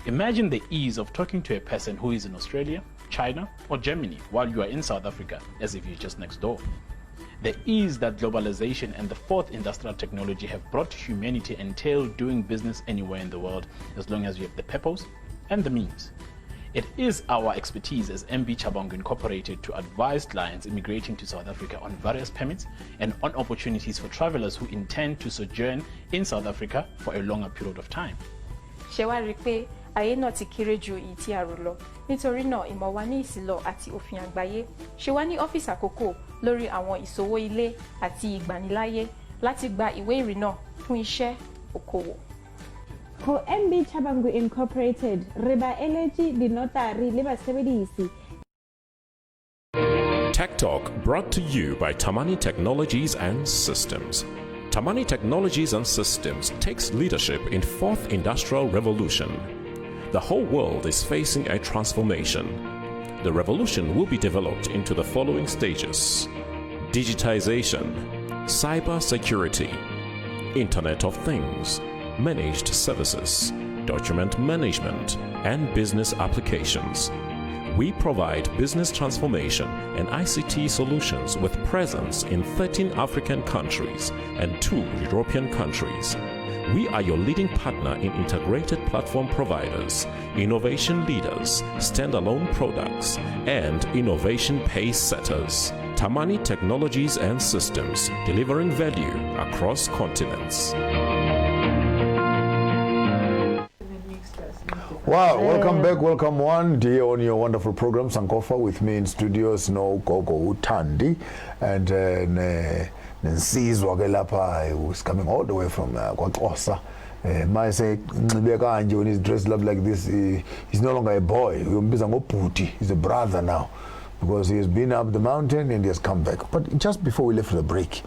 Imagine the ease of talking to a person who is in Australia, China, or Germany while you are in South Africa as if you're just next door. The ease that globalization and the fourth industrial technology have brought to humanity entail doing business anywhere in the world as long as you have the peppers and the means. It is our expertise as MB Chabangu Incorporated to advise clients immigrating to South Africa on various permits and on opportunities for travelers who intend to sojourn in South Africa for a longer period of time. Ayé náà ti kéré ju èyí tí a rò lọ nítorí náà ìmọ̀ wa ní ìsìlọ̀ àti òfin àgbáyé ṣe wá ní ọ́fíìsì àkókò lórí àwọn ìṣòwò ilé àti ìgbaniláyé láti gba ìwé ìrìnnà fún iṣẹ́ okòwò. Ho MB Chabangu Incorporated reba eleji dinotari le basebedisi. Tech Talk brought to you by Tamani Technologies and Systems. Tamani Technologies and Systems takes leadership in fourth industrial revolution. The whole world is facing a transformation. The revolution will be developed into the following stages: digitization, cyber security, Internet of Things, managed services, document management, and business applications. We provide business transformation and ICT solutions with presence in 13 African countries and 2 European countries. We are your leading partner in integrated platform providers, innovation leaders, standalone products, and innovation pace setters. Tamani Technologies and Systems, delivering value across continents. Wow, welcome back, welcome one day on your wonderful program, Sankofa, with me in studios, no Gogo Thandi, and Nsizwa Gelapa, who's coming all the way from Xhosa. My say, when he's dressed up like this, he's no longer a boy. He's a brother now, because he has been up the mountain and he has come back. But just before we left for the break,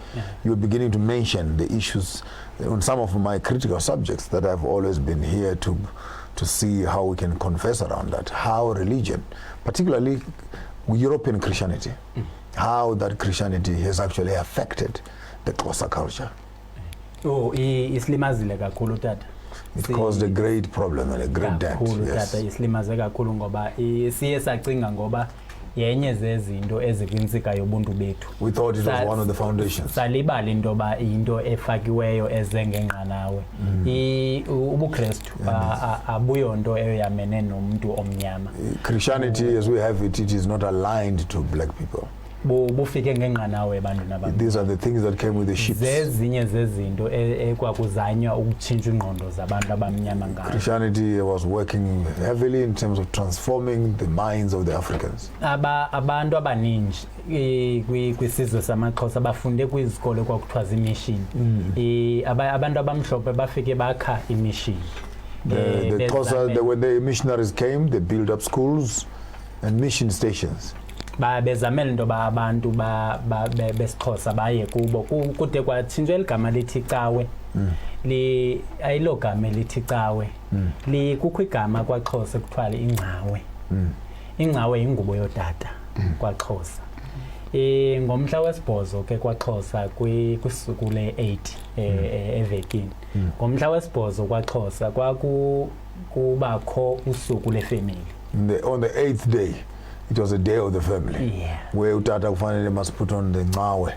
you were beginning to mention the issues on some of my critical subjects that I've always been here to see how we can converse around that, how religion, particularly European Christianity, how that Christianity has actually affected the Xhosa culture. Oh, islimazile kakhulu tata. It caused a great problem and a great debt. Yes. Islimaze kakhulu ngoba siye sacinga ngoba yenye zezinto ezikwintsika yobuntu bethu. We thought it was one of the foundations. Salibala into ba into efakiweyo ezengenqanawe. UbuKristu abuyonto eyamene nomuntu omnyama. Christianity as we have it, it is not aligned to black people. Bufike ngenqanawe abantu nabantu. These are the things that came with the ships. Zezinye zezinto ekwakuzanywa ukutshintsha ingqondo zabantu abamnyama ngayo. Christianity was working heavily in terms of transforming the minds of the Africans. Abantu abaninji kwisizwe samaXhosa bafunde kwizikole kwakuthiwa zimission. Abantu abamhlophe bafike bakha imission. The Xhosa, when the missionaries came, they built up schools and mission stations. Bezamela into abantu besixhosa baye kubo kude kwathinjwa eligama lithi cawe ayilo gama lithi cawe kukho igama kwaXhosa kuthiwa ingcawe. Ingcawe ingubo yotata kwaXhosa. Ngomhla wesibhozo ke kwaXhosa kwisuku le8 evekini. Ngomhla wesibhozo kwaXhosa kubakho usuku lefamily. On the 8th day, it was a day of the family, where utata kufanele must put on the ngcawe.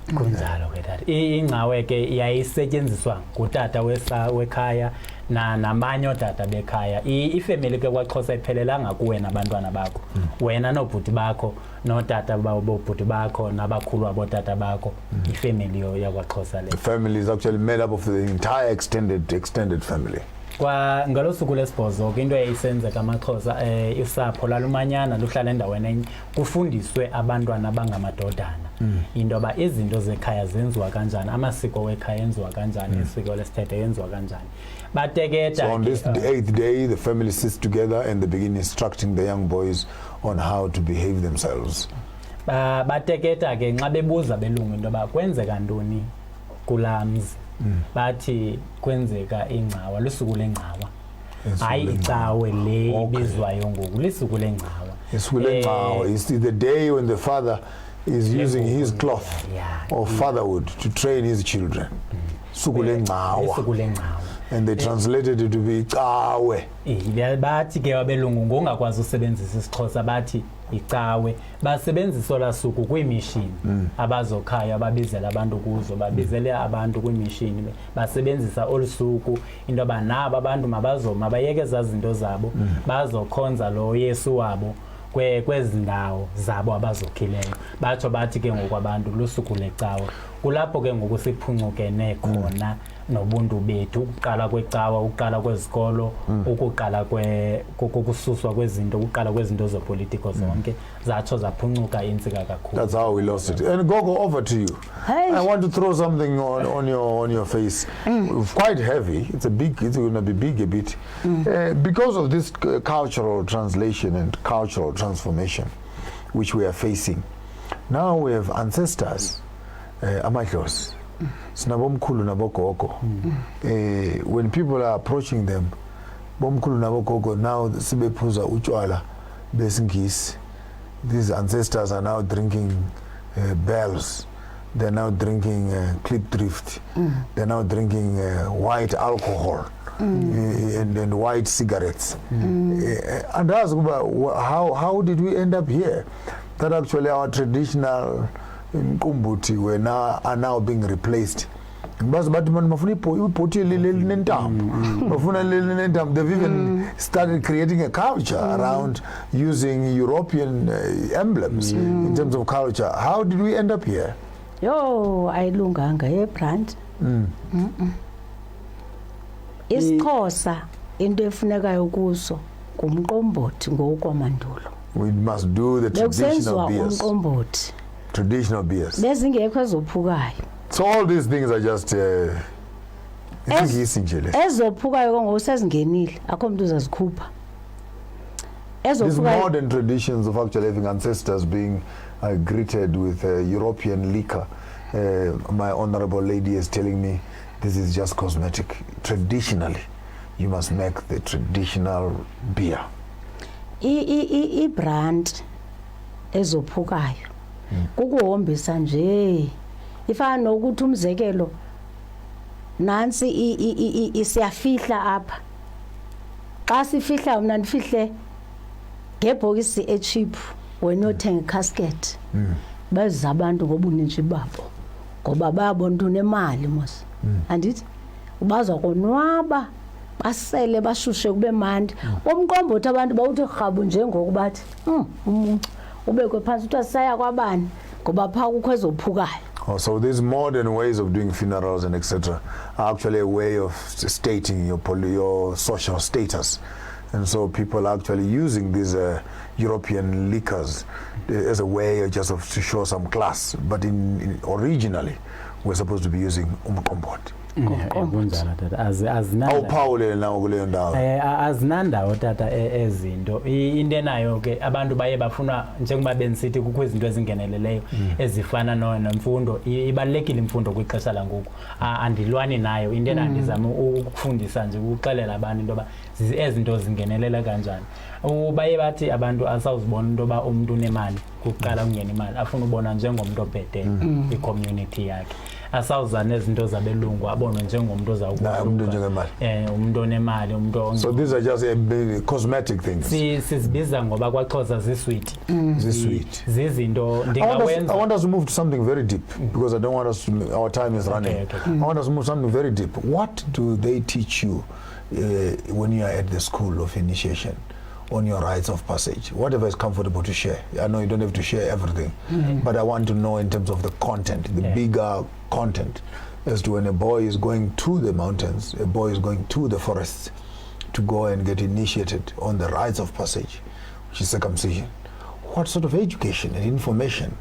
Kunjalo ke tata. Ingcawe ke yayisetyenziswa ngutata wekhaya namanye otata bekhaya. Ifamily ke kwaXhosa iphelelanga kuwe nabantwana bakho. Wena nobhuti bakho notata bobhuti bakho nabakhulu abotata bakho. Ifamily yakwaXhosa le. The family is actually made up of the entire extended family. Kwa ngalo suku lesibhozo into eyisenzeka amaXhosa usapho lalumanyana luhlala endaweni enye kufundiswe abantwana abangamadodana into ba izinto zekhaya zenziwa kanjani, amasiko wekhaya enziwa kanjani, isiko lesithethe yenziwa kanjani. Bateketa. So on this the 8th day, the family sits together and they begin instructing the young boys on how to behave themselves. Bateketa ke nxa bebuza belungu into ba kwenzeka ntoni kulamzi. Bathi kwenzeka ingcawa lusuku lengcawa. Hayi icawe le bizwayo ngoku lisuku lengcawa. Isuku lengcawa is the day when the father is using his cloth of fatherhood to train his children. Suku lengcawa. and they translated it to be Cawe. Bathi ke abelungu ngongakwazi usebenzisa isiXhosa bathi icawe basebenzisa ola suku kwiimishini abazokhaya ababizela abantu kuzo babizele abantu kwiimishini basebenzisa olusuku into abanabo abantu mabazoma bayeke zazinto zabo bazokhonza lo Yesu wabo kwezi ndawo zabo abazokhileyo batsho bathi ke ngokwabantu lusuku lecawa kulapho ke ngokusiphuncuke khona nobuntu bethu ukuqala kwecawa ukuqala kwezikolo ukuqala kokususwa kwezinto ukuqala kwezinto zopolitiko zonke zatsho zaphuncuka intsika kakhulu. That's how we lost it. And Gogo, over to you. Hey. I want to throw something on your face. It's quite heavy. It's going to be big a bit. Because of this cultural translation and cultural transformation which we are facing. Now we have ancestors, amadlozi. Sinabomkhulu nabogogo. When people are approaching them, bomkhulu nabogogo now sibephuza utshwala besingisi. These ancestors are now drinking bells. They're now drinking clip drift. They're now drinking white alcohol and white cigarettes. And ask how did we end up here? That actually our traditional Kumbuti are now being replaced. They've even started creating a culture around using European emblems in terms of culture. How did we end up here? Yo, ayilunganga brand. IsiXhosa into efunekayo kuso ngumqombothi ngokwamandulo. We must do the traditional beers. Traditional beers. So all these things are just these modern traditions of actually having ancestors being greeted with European liquor. My honorable lady is telling me this is just cosmetic. Traditionally, you must make the traditional beer. Brand ezophukayo kukuhombisa nje ifana nokuthi umzekelo nansi isiyafihla apha xa sifihla mina ndifihle ngebhokisi echeap wena uthenga casket baza abantu ngobuninji babo ngoba babona into nemali mos andithi ubaza konwaba basele bashushe kube mandi umqombothi abantu bawuthi rhabu njengokubathi ubekwe phansi uthi asaya kwabani ngoba pha kukho ezophukayo. So these modern ways of doing funerals and etc. are actually a way of stating your social status, and so people are actually using these European liquors as a way just to show some class. But originally, we're supposed to be using umqombothi. Azinandawo tata ezinto into enayo ke abantu baye bafuna njengoba benisithi kukho izinto ezingeneleleyo ezifana nemfundo ibalekile imfundo kwixesha langoku andilwani nayo into endizama ukufundisa nje ukuxelela abantu into ba ezinto zingenelela kanjani baye bathi abantu asawuzibona into ba umuntu unemali kuqala ungena imali afuna ubona njengomuntu obhede i-community yakhe asawuzana ezinto zabelungu abonwe njengomuntu ozawukwazi umuntu onemali umuntu. So these are just cosmetic things. Sizibiza ngoba kwaXhosa zisweet. Zizinto ndingawenza. I want us to move to something very deep because I don't want us to, our time is running. I want us to move something very deep. What do they teach you when you are at the school of initiation? On your rites of passage, whatever is comfortable to share. I know you don't have to share everything, but I want to know in terms of the content, the bigger content, as to when a boy is going to the mountains, a boy is going to the forests to go and get initiated on the rites of passage, which is circumcision. What sort of education and information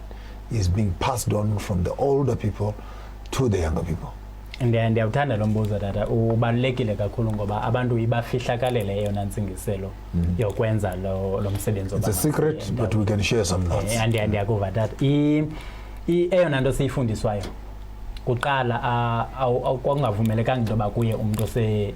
is being passed on from the older people to the younger people? Ndiyawuthanda lo mbuzo tata ubalulekile kakhulu ngoba abantu ibafihlakalele eyona ntsingiselo yokwenza lo msebenzi. It's a secret, but we can share some notes. Ndiyakuva tata eyona nto siyifundiswayo kuqala akungavumelekanga into yoba kuye umuntu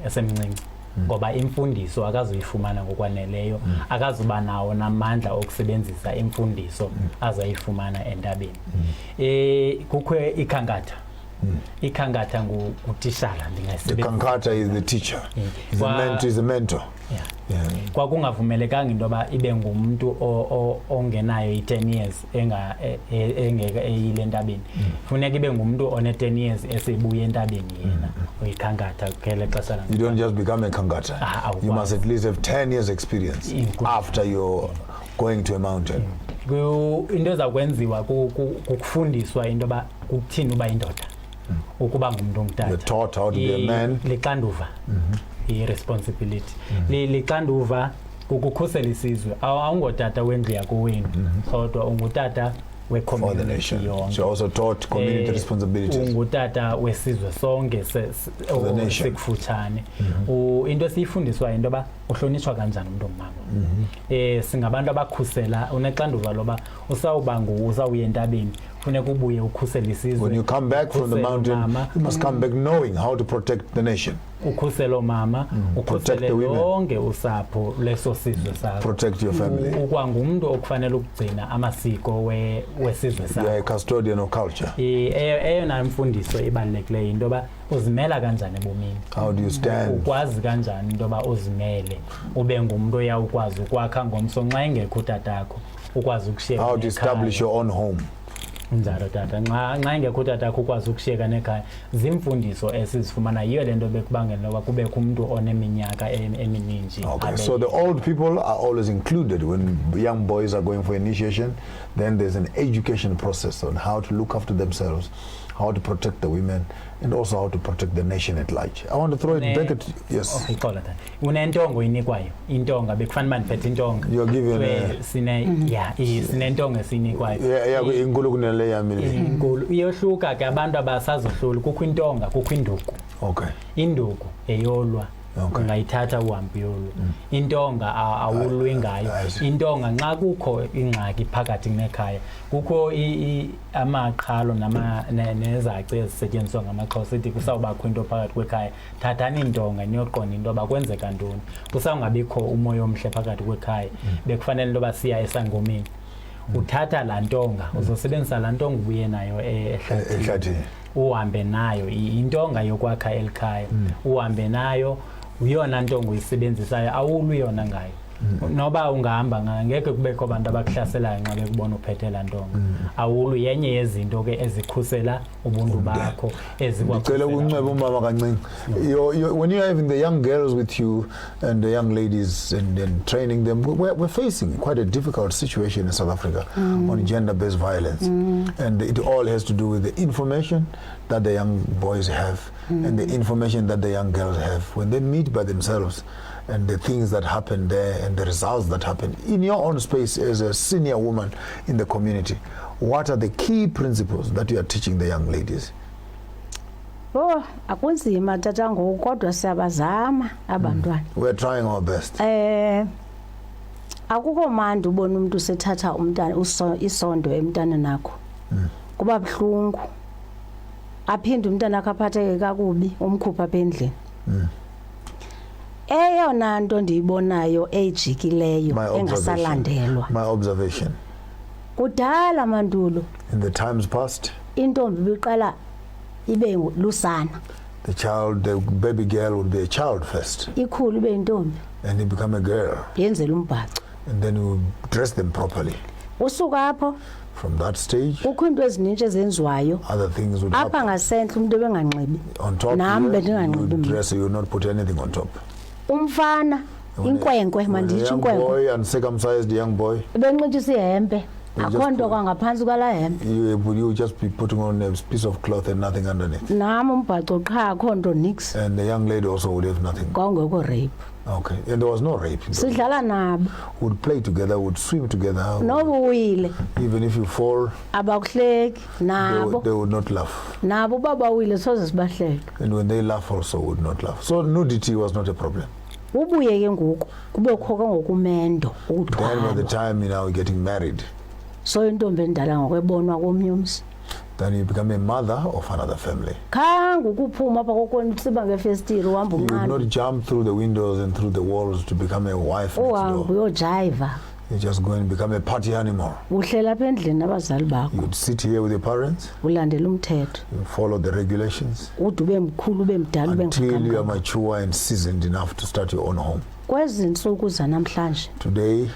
esemncinci ngoba imfundiso akazoyifumana ngokwaneleyo akazuba nawo namandla okusebenzisa imfundiso azoyifumana entabeni. Kukho ikhankatha ikhangatha ngutishala The kankata is the teacher. Is the mentor. Yeah. Kwakungavumelekanga into yoba ibe ngumuntu ongenayo i-10 years eyile ntabeni. Funeka ibe ngumuntu one-10 years esebuye entabeni yena uyikhangatha kele xesha la. You don't just become a kankata. You must at least have 10 years experience after you're going to a mountain. Into ezakwenziwa kukufundiswa into yoba kukuthini uba indoda ukuba ngumuntu ongutata. You're taught how to be a man. Lixanduva. I-responsibility lixanduva kukukhusela isizwe awungotata wendlu yakowenu kodwa ungutata we-community yonke. She also taught community responsibilities. Ungutata wesizwe sonke sekufutshane. Into esiyifundiswa into yoba uhlonitshwa kanjani umuntu ongumama. Singabantu abakhusela unexanduva loba usawuya entabeni funeka ubuye ukhusela isizwe. When you come back from the mountain, you must come back knowing how to protect the nation. Ukhusela omama, ukhusele lonke usapho leso sizwe sakho. Protect your family. Ukwangumuntu okufanele ukugcina amasiko wesizwe sakho. You are a custodian of culture. Eyona imfundiso ibalulekileyo into yoba uzimela kanjani ebomini. How do you stand? Ukwazi kanjani into yoba uzimele ube ngumuntu oyawukwazi ukwakha ngomso nxa engekho utatakho ukwazi ukushiyeka. How to establish your own home. Njalo tata nxa engekho utatakho ukwazi ukushiyeka nekhaya zimfundiso esizifumana yiyo lento bekubangela loba kubekho umuntu oneminyaka emininji. Okay, so the old people are always included when young boys are going for initiation. Then there's an education process on how to look after themselves, how to protect the women, and also how to protect the nation at large. I want to throw it back at yes. Okay, call it that. Unentongo inikwayo. Intonga bekufanele maniphethe intonga. You're given sinentonga esinikwayo. Yeah, inkulu kunale yami. Inkulu iyohluka ke abantu abasazohlula kukho intonga kukho induku. Okay. Induku eyolwa. Ungayithatha uhambe yolwa. Intonga awulwi ngayo. Intonga nxa kukho ingxaki phakathi nekhaya kukho amaqhalo nezaci ezisetyenziswa ngamaXhosa ethi kusawubakho into phakathi kwekhaya thathani intonga niyoqonda into yoba kwenzeka ntoni kusawungabikho umoya omhle phakathi kwekhaya bekufanele into yoba siya esangomeni uthatha laa ntonga uzosebenzisa laa ntonga ubuye nayo ehlathini uhambe nayo intonga yokwakha elikhaya uhambe nayo uyona ntonga uyisebenzisayo awulwi yona ngayo noba ungahamba ngeke kubekho abantu abakuhlaselayo nxa bekubona uphethe laa ntonga awulwi yenye yezinto ke ezikhusela ubuntu bakho ezicela ukunceba umama kancinci. When you're having the young girls with you and the young ladies and training them, we're facing quite a difficult situation in South Africa on gender-based violence, and it all has to do with the information that the young boys have and the information that the young girls have when they meet by themselves, and the things that happen there and the results that happen in your own space as a senior woman in the community. What are the key principles that you are teaching the young ladies? Akunzima tata ngoku kodwa siyabazama abantwana. We're trying our best. Akukho mandi ubona umuntu sethatha umntana isondo emntana nakho. Kuba buhlungu. Aphinde umntana akhe aphatheke kakubi umkhupha apha endlini. Eyona nto ndiyibonayo ejikileyo engasalandelwa. My observation. Kudala mandulo. In the times past. Intombi biqala ibe lusana. The baby girl would be a child first. Ikhulu ibe intombi. And he become a girl. Yenzela umbhaco. And then you dress them properly. Usuka apho. From that stage, kukho into ezinintshe ezenziwayo. Other things would happen. Apha ngasenhle umuntu ebenganxibi. On top, you dress, you will not put anything on top. Umfana inkwenkwe manditsho inkwenkwe. Young boy, uncircumcised young boy. Benxitshisa ihempe. Akho nto kwangaphansi kwala hempe. You just be putting on a piece of cloth and nothing underneath. Nami umbhaco qha akho nto nix. And the young lady also would have nothing. Kwangekho rape. Okay, and there was no rape. Sidlala nabo. Would play together, would swim together. Nobuwile. Even if you fall, abakuhleki nabo. They would not laugh. Nabo babawile soze sibahleke. And when they laugh also would not laugh. So nudity was not a problem. Ubuye ke ngoku kubekho ke ngokumendo ukuthwala. Then by the time you're getting married. So intombi endala ngokwebonwa komnye umzi. Then you become a mother of another family. Khange ukuphuma apha kokonisiba ngefestiri uhamba unqana. You would not jump through the windows and through the walls to become a wife next door. Uhambe uyojiva. You just go and become a party animal. Uhlela apha endlini abazali bakho. You'd sit here with your parents. Ulandela umthetho. You follow the regulations. Ude ube mkhulu ube mdala ube until you are mature and seasoned enough to start your own home. Kwezi ntsuku zanamhlanje. Today,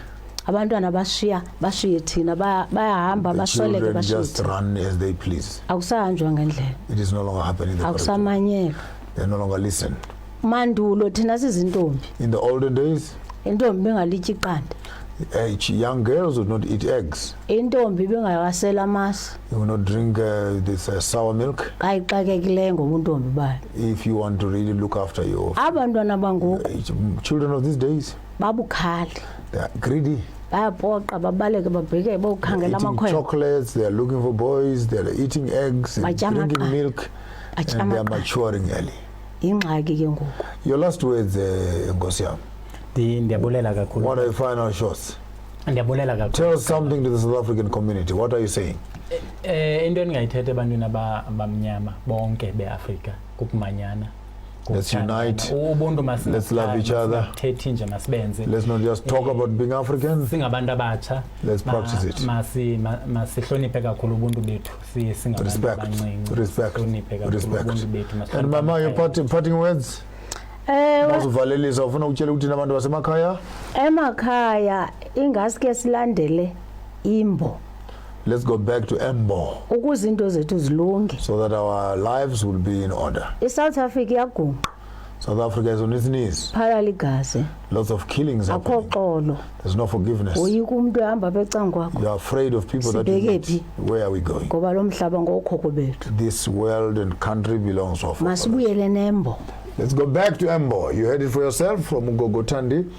abantwana bashiye thina bayahamba basoleke bashiye. Just run as they please. Akusahanjwa ngendlela. It is no longer happening. Akusamanyelwa. They no longer listen. Mandulo thina sizintombi. In the olden days, intombi bengalityi iqanda. Young girls would not eat eggs. Intombi bengayasela amasi. You will not drink this sour milk. Ayixakekileyo ngobuntombi bayo. If you want to really look after your abantwana bangoku children of these days, babukhali. They are greedy. Bayapoqa babaleke babheke bokhangela amakhwelo. Chocolates, they are looking for boys, they are eating eggs, and drinking milk, and they are maturing early. Ingxaki ke ngoku. Your last words, Nkosi yam. Ndiyabulela kakhulu. What are your final shots? Ndiyabulela kakhulu. Tell something to the South African community. What are you saying? Into endingayithetha ebantwini abamnyama bonke beAfrika kukumanyana. Let's unite. Let's love each other. Let's not just talk about being African. Let's practice it. Respect. And Mama, your parting words? Mazuvalelisa ufuna ukutshela ukuthi nabantu basemakhaya? Emakhaya ingaske silandele imbo. Let's go back to Embo. Ukuze into zethu zilunge. So that our lives will be in order. South Africa iyagungqa. South Africa is on its knees. Phala ligazi. Lots of killings happening. There's no forgiveness. Uyika umuntu ehamba becangu kwakho. You are afraid of people that you meet. Where are we going? Ngoba lo mhlaba ngokhokho bethu. This world and country belongs to our fathers. Masibuyele nembo. Let's go back to Embo. You heard it for yourself from Ugogo Thandi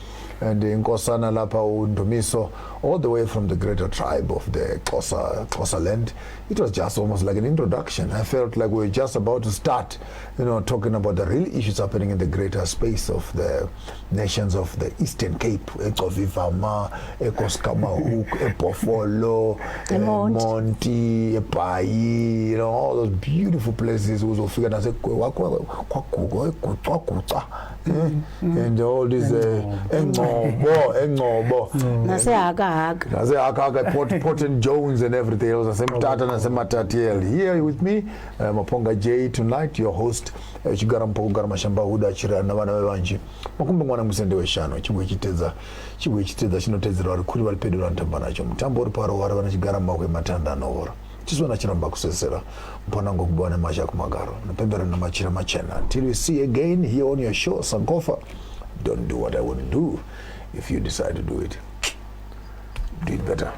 and Nkosana Lapa Ndumiso, all the way from the greater tribe of the Xhosa land. It was just almost like an introduction. I felt like we were just about to start, talking about the real issues happening in the greater space of the nations of the Eastern Cape, Ekovivama, Ekoskamahook, Epofolo, Monti, Epai, all those beautiful places. And all these Port and Jones and everything else. Here with me, Maponga J tonight, your host. Chigarampo Mashamba Huda Chira Navana Vanji. Makumba Musende Shano, Chiwichiteza, Chinoteza, Kurival Peduranta Banachum, Tambor Paro, Chigarama Matanda Nova. Just one Chiramba Kusera, Ponango Bona Majak Magaro, Napendra Namachira Machena. Until we see again here on your show, Sankofa. Don't do what I wouldn't do. If you decide to do it, do it better.